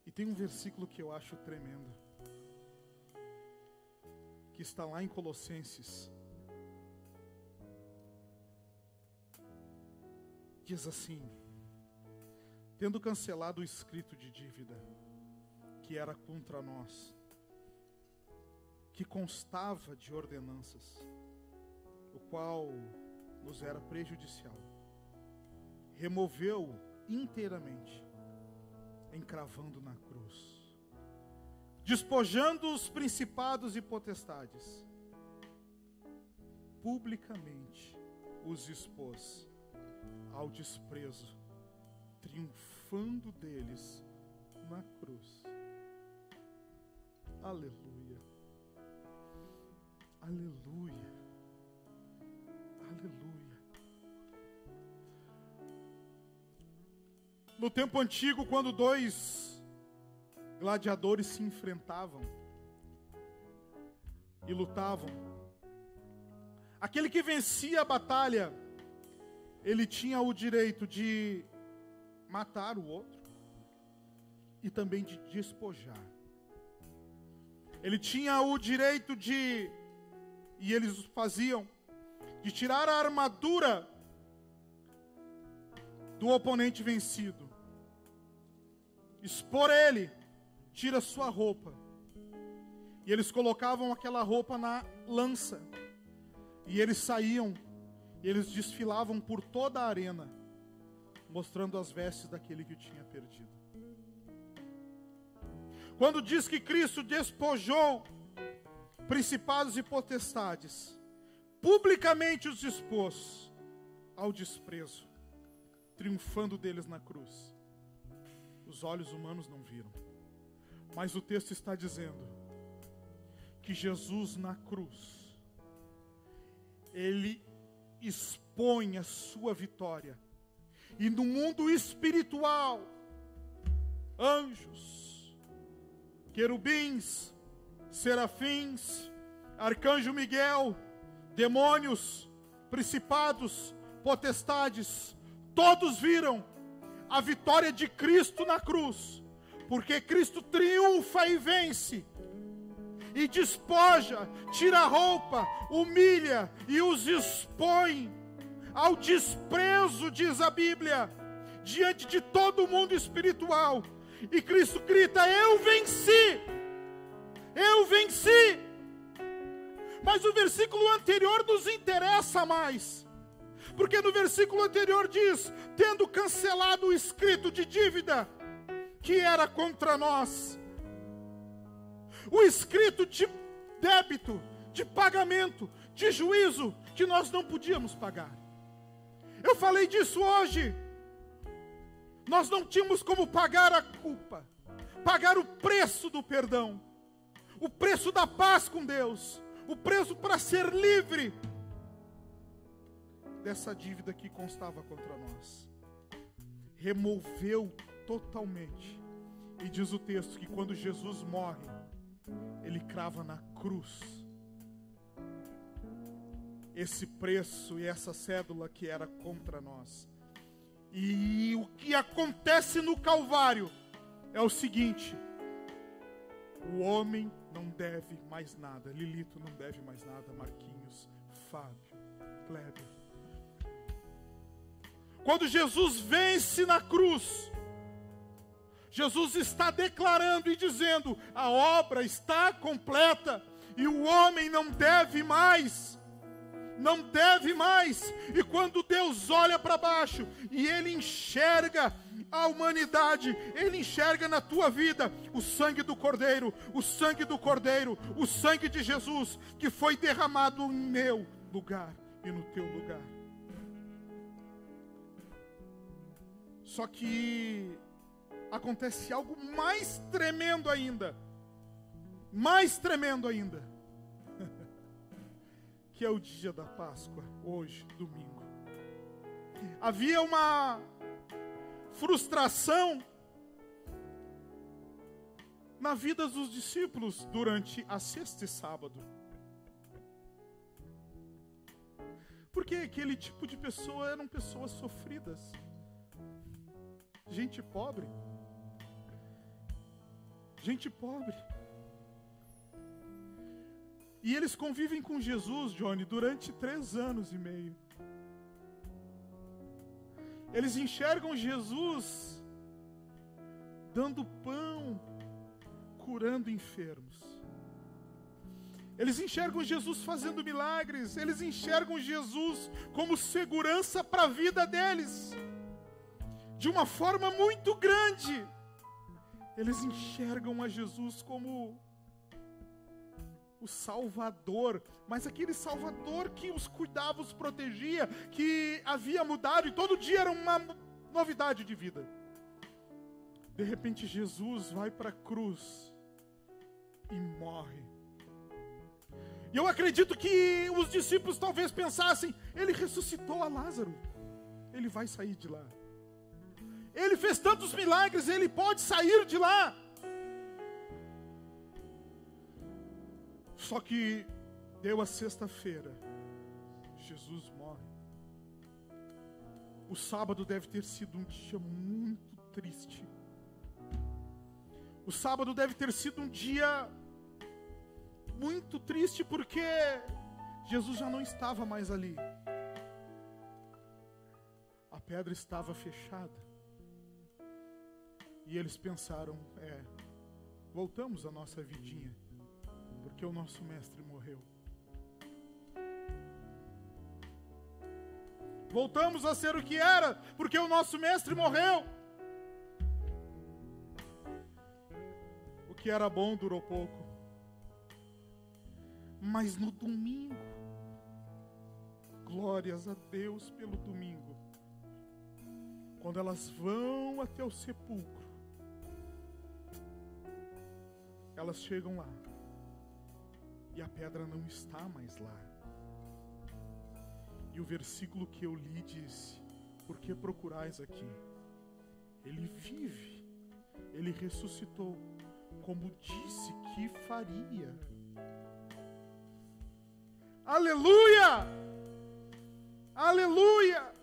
E tem um versículo que eu acho tremendo, que está lá em Colossenses. Diz assim: tendo cancelado o escrito de dívida que era contra nós, que constava de ordenanças, o qual nos era prejudicial, removeu inteiramente, encravando na cruz, despojando os principados e potestades, publicamente os expôs ao desprezo, triunfando deles na cruz. Aleluia, aleluia, aleluia. No tempo antigo, quando dois gladiadores se enfrentavam e lutavam, aquele que vencia a batalha ele tinha o direito de matar o outro e também de despojar. Ele tinha o direito de, e eles faziam, de tirar a armadura do oponente vencido, expor ele, tira sua roupa, e eles colocavam aquela roupa na lança, e eles saíam, e eles desfilavam por toda a arena, mostrando as vestes daquele que o tinha perdido. Quando diz que Cristo despojou principados e potestades, publicamente os expôs ao desprezo, triunfando deles na cruz. Os olhos humanos não viram, mas o texto está dizendo que Jesus na cruz, ele expõe a sua vitória. E no mundo espiritual, anjos, querubins, serafins, arcanjo Miguel, demônios, principados, potestades, todos viram a vitória de Cristo na cruz, porque Cristo triunfa e vence, e despoja, tira a roupa, humilha e os expõe ao desprezo, diz a Bíblia, diante de todo o mundo espiritual. E Cristo grita: eu venci! Eu venci! Mas o versículo anterior nos interessa mais, porque no versículo anterior diz: tendo cancelado o escrito de dívida que era contra nós, o escrito de débito, de pagamento, de juízo que nós não podíamos pagar. Eu falei disso hoje. Nós não tínhamos como pagar a culpa, pagar o preço do perdão, o preço da paz com Deus, o preço para ser livre dessa dívida que constava contra nós. Removeu totalmente. E diz o texto que quando Jesus morre, ele crava na cruz esse preço e essa cédula que era contra nós. E o que acontece no Calvário é o seguinte: o homem não deve mais nada. Lilito não deve mais nada. Marquinhos, Fábio, Kleber. Quando Jesus vence na cruz, Jesus está declarando e dizendo: a obra está completa e o homem não deve mais. Não deve mais. E quando Deus olha para baixo e Ele enxerga a humanidade, Ele enxerga na tua vida o sangue do Cordeiro, o sangue do Cordeiro, o sangue de Jesus que foi derramado em meu lugar e no teu lugar. Só que acontece algo mais tremendo ainda, que é o dia da Páscoa, hoje, domingo. Havia uma frustração na vida dos discípulos durante a sexta e sábado. Porque aquele tipo de pessoa eram pessoas sofridas, gente pobre. E eles convivem com Jesus, Johnny, durante 3 anos e meio. Eles enxergam Jesus dando pão, curando enfermos. Eles enxergam Jesus fazendo milagres. Eles enxergam Jesus como segurança para a vida deles, de uma forma muito grande. Eles enxergam a Jesus como o Salvador, mas aquele Salvador que os cuidava, os protegia, que havia mudado e todo dia era uma novidade de vida. De repente Jesus vai para a cruz e morre. E eu acredito que os discípulos talvez pensassem: ele ressuscitou a Lázaro, ele vai sair de lá. Ele fez tantos milagres, ele pode sair de lá. Só que deu a sexta-feira, Jesus morre. O sábado deve ter sido um dia muito triste. O sábado deve ter sido um dia muito triste porque Jesus já não estava mais ali. A pedra estava fechada. E eles pensaram, voltamos à nossa vidinha, porque o nosso mestre morreu. Voltamos a ser o que era, porque o nosso mestre morreu. O que era bom durou pouco. Mas no domingo, glórias a Deus pelo domingo, quando elas vão até o sepulcro, elas chegam lá e a pedra não está mais lá. E o versículo que eu li diz: por que procurais aqui? Ele vive, ele ressuscitou, como disse que faria. Aleluia! Aleluia!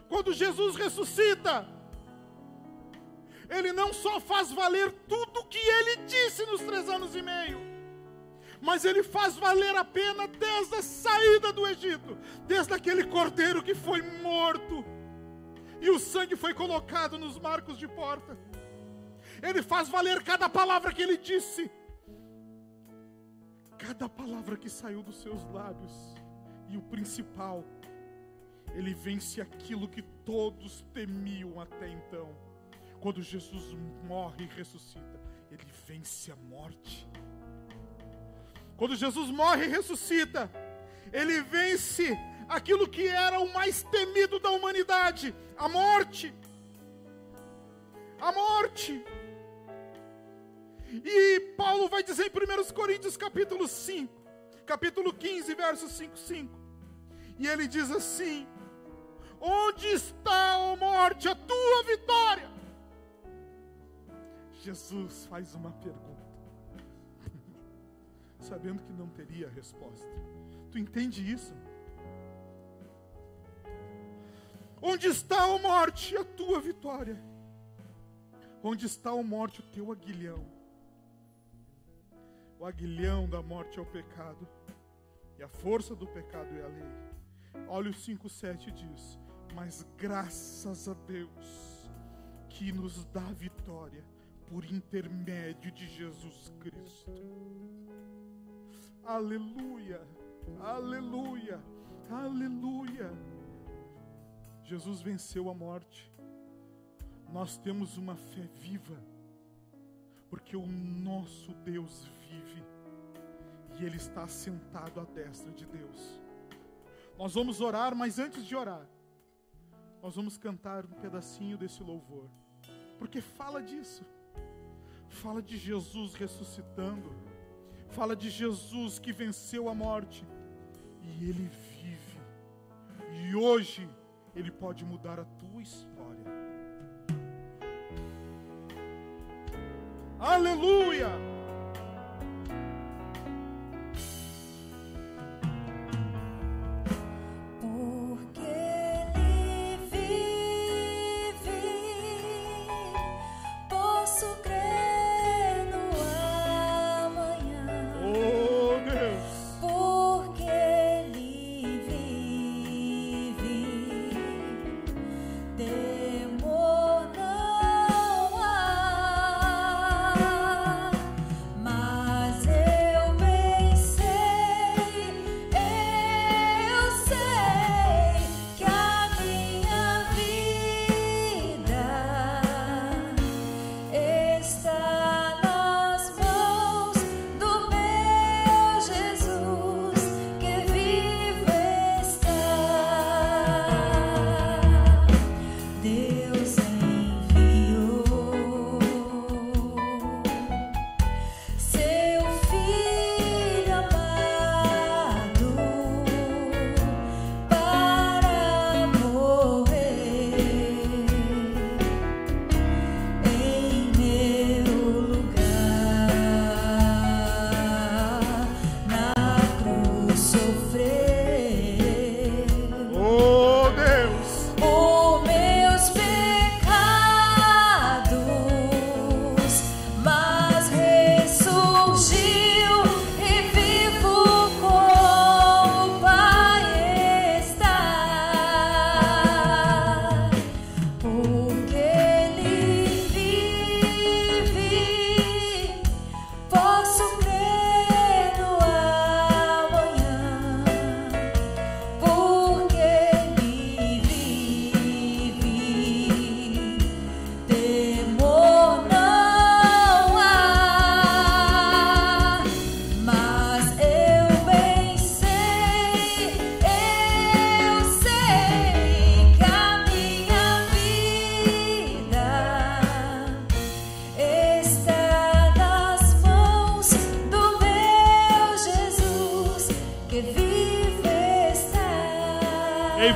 Quando Jesus ressuscita, Ele não só faz valer tudo o que Ele disse nos 3 anos e meio, mas Ele faz valer a pena desde a saída do Egito, desde aquele cordeiro que foi morto, e o sangue foi colocado nos marcos de porta. Ele faz valer cada palavra que Ele disse, cada palavra que saiu dos seus lábios. E o principal, Ele vence aquilo que todos temiam até então. Quando Jesus morre e ressuscita, Ele vence a morte. Quando Jesus morre e ressuscita, Ele vence aquilo que era o mais temido da humanidade, a morte. A morte. E Paulo vai dizer em 1 Coríntios capítulo 5, capítulo 15, versos 5, 5. E ele diz assim: onde está, ó morte, a tua vitória? Jesus faz uma pergunta, sabendo que não teria resposta. Tu entende isso? Onde está, ó morte, a tua vitória? Onde está, ó morte, o teu aguilhão? O aguilhão da morte é o pecado, e a força do pecado é a lei. Olha o 5,7 diz: mas graças a Deus que nos dá vitória por intermédio de Jesus Cristo. Aleluia, aleluia, aleluia. Jesus venceu a morte. Nós temos uma fé viva, porque o nosso Deus vive e Ele está sentado à destra de Deus. Nós vamos orar, mas antes de orar, nós vamos cantar um pedacinho desse louvor, porque fala disso. Fala de Jesus ressuscitando, fala de Jesus que venceu a morte, e Ele vive, e hoje Ele pode mudar a tua história. Aleluia!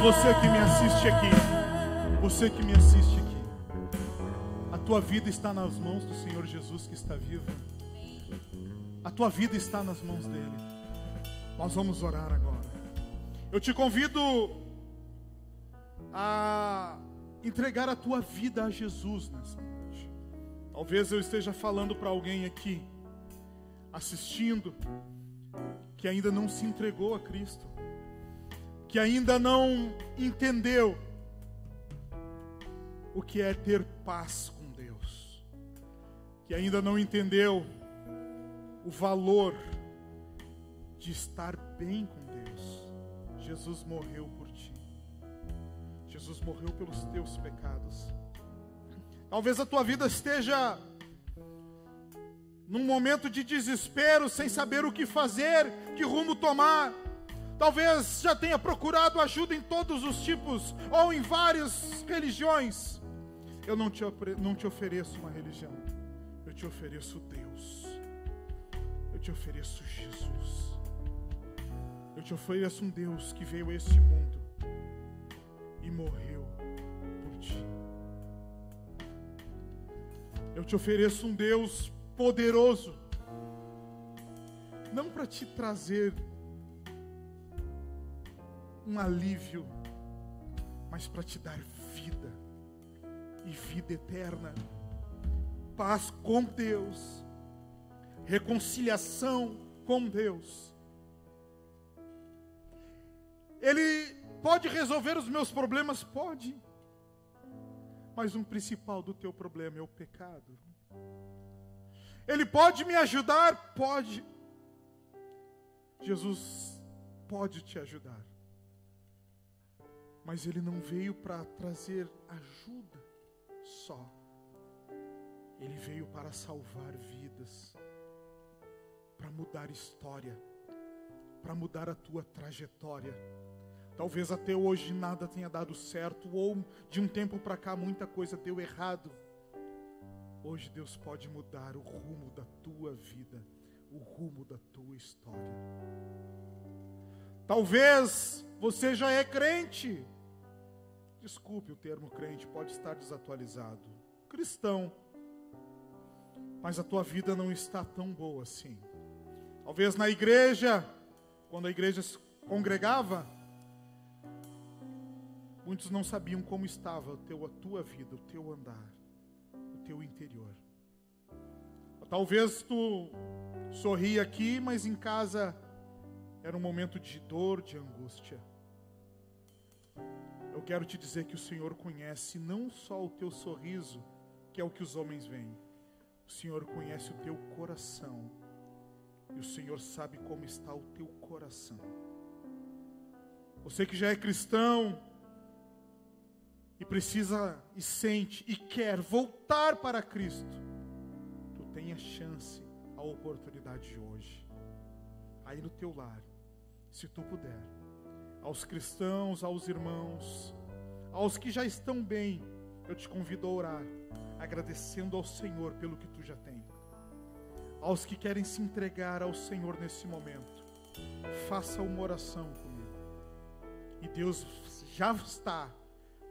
você que me assiste aqui, você que me assiste aqui, a tua vida está nas mãos do Senhor Jesus que está vivo. A tua vida está nas mãos dele. Nós vamos orar agora. Eu te convido a entregar a tua vida a Jesus nessa noite. Talvez eu esteja falando para alguém aqui, assistindo, que ainda não se entregou a Cristo, que ainda não entendeu o que é ter paz com Deus, que ainda não entendeu o valor de estar bem com Deus. Jesus morreu por ti. Jesus morreu pelos teus pecados. Talvez a tua vida esteja num momento de desespero, sem saber o que fazer, que rumo tomar. Talvez já tenha procurado ajuda em todos os tipos, ou em várias religiões. Eu não te ofereço uma religião. Eu te ofereço Deus. Eu te ofereço Jesus. Eu te ofereço um Deus que veio a este mundo e morreu por ti. Eu te ofereço um Deus poderoso, não para te trazer um alívio, mas para te dar vida e vida eterna, paz com Deus, reconciliação com Deus. Ele pode resolver os meus problemas? Pode. Mas o principal do teu problema é o pecado. Ele pode me ajudar? Pode. Jesus pode te ajudar. Mas Ele não veio para trazer ajuda só. Ele veio para salvar vidas, para mudar história, para mudar a tua trajetória. Talvez até hoje nada tenha dado certo, ou de um tempo para cá muita coisa deu errado. Hoje Deus pode mudar o rumo da tua vida, o rumo da tua história. Talvez você já é crente. Desculpe, o termo crente pode estar desatualizado. Cristão. Mas a tua vida não está tão boa assim. Talvez na igreja, quando a igreja se congregava, muitos não sabiam como estava a tua vida, o teu andar, o teu interior. Talvez tu sorria aqui, mas em casa era um momento de dor, de angústia. Eu quero te dizer que o Senhor conhece não só o teu sorriso, que é o que os homens veem. O Senhor conhece o teu coração. E o Senhor sabe como está o teu coração. Você que já é cristão e precisa, e sente, e quer voltar para Cristo, tu tem a chance, a oportunidade de hoje. Aí no teu lar, se tu puder, aos cristãos, aos irmãos, aos que já estão bem, eu te convido a orar, agradecendo ao Senhor pelo que tu já tem. Aos que querem se entregar ao Senhor nesse momento, faça uma oração comigo. E Deus já está,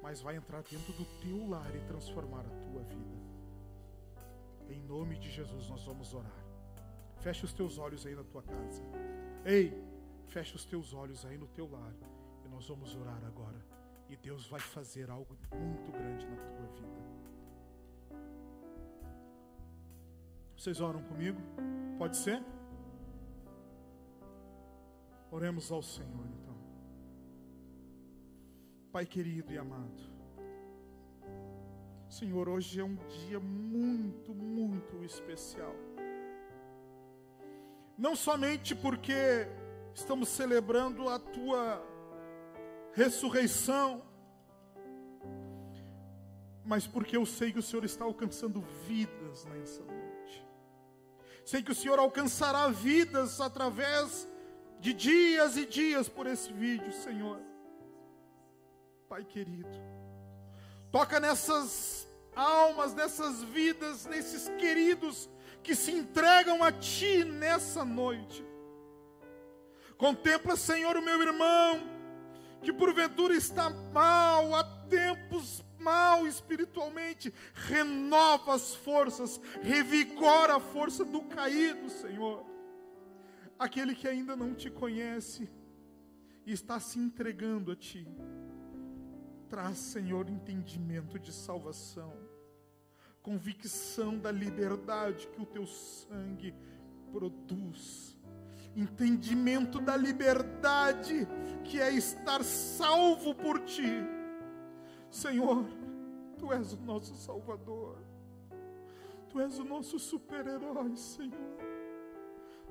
mas vai entrar dentro do teu lar e transformar a tua vida. Em nome de Jesus nós vamos orar. Fecha os teus olhos aí na tua casa. Ei, fecha os teus olhos aí no teu lar. E nós vamos orar agora. E Deus vai fazer algo muito grande na tua vida. Vocês oram comigo? Pode ser? Oremos ao Senhor então. Pai querido e amado, Senhor, hoje é um dia muito, muito especial. Não somente porque estamos celebrando a tua ressurreição, mas porque eu sei que o Senhor está alcançando vidas nessa noite. Sei que o Senhor alcançará vidas através de dias e dias por esse vídeo, Senhor. Pai querido, toca nessas almas, nessas vidas, nesses queridos que se entregam a Ti nessa noite. Contempla, Senhor, o meu irmão que porventura está mal, há tempos mal espiritualmente, renova as forças, revigora a força do caído, Senhor. Aquele que ainda não te conhece e está se entregando a Ti, traz, Senhor, entendimento de salvação, convicção da liberdade que o Teu sangue produz, entendimento da liberdade que é estar salvo por Ti. Senhor, Tu és o nosso Salvador, Tu és o nosso super-herói, Senhor.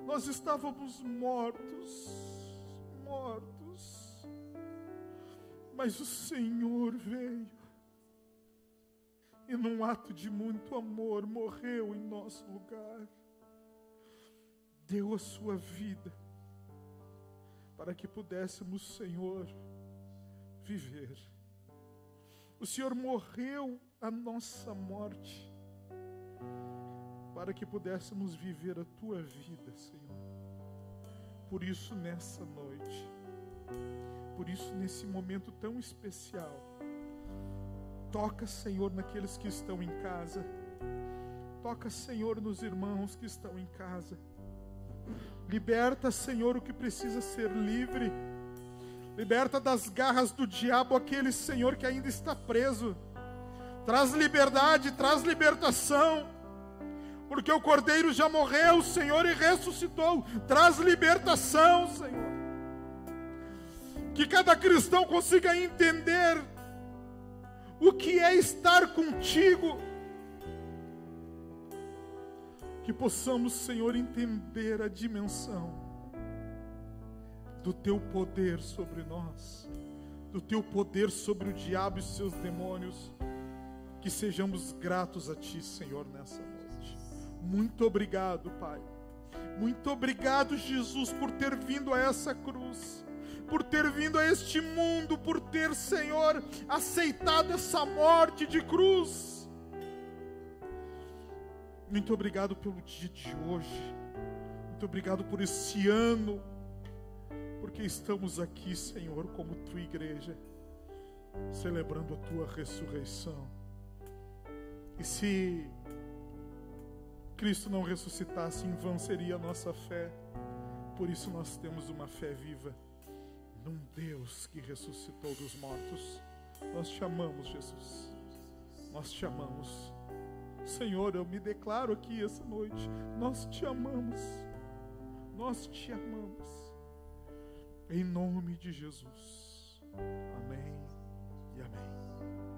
Nós estávamos mortos, mas o Senhor veio e num ato de muito amor morreu em nosso lugar, deu a sua vida para que pudéssemos, Senhor, viver. O Senhor morreu a nossa morte para que pudéssemos viver a Tua vida, Senhor. Por isso, nessa noite, por isso, nesse momento tão especial, toca, Senhor, naqueles que estão em casa. Toca, Senhor, nos irmãos que estão em casa. Liberta, Senhor, o que precisa ser livre. Liberta das garras do diabo aquele, Senhor, que ainda está preso. Traz liberdade, traz libertação. Porque o Cordeiro já morreu, Senhor, e ressuscitou. Traz libertação, Senhor. Que cada cristão consiga entender o que é estar contigo. Que possamos, Senhor, entender a dimensão do Teu poder sobre nós, do Teu poder sobre o diabo e seus demônios. Que sejamos gratos a Ti, Senhor, nessa noite. Muito obrigado, Pai. Muito obrigado, Jesus, por ter vindo a essa cruz, por ter vindo a este mundo, por ter, Senhor, aceitado essa morte de cruz. Muito obrigado pelo dia de hoje. Muito obrigado por esse ano, porque estamos aqui, Senhor, como Tua igreja, celebrando a Tua ressurreição. E se Cristo não ressuscitasse, em vão seria a nossa fé. Por isso nós temos uma fé viva num Deus que ressuscitou dos mortos. Nós te amamos, Jesus. Nós te amamos. Senhor, eu me declaro aqui essa noite. Nós te amamos. Nós te amamos. Em nome de Jesus. Amém e amém.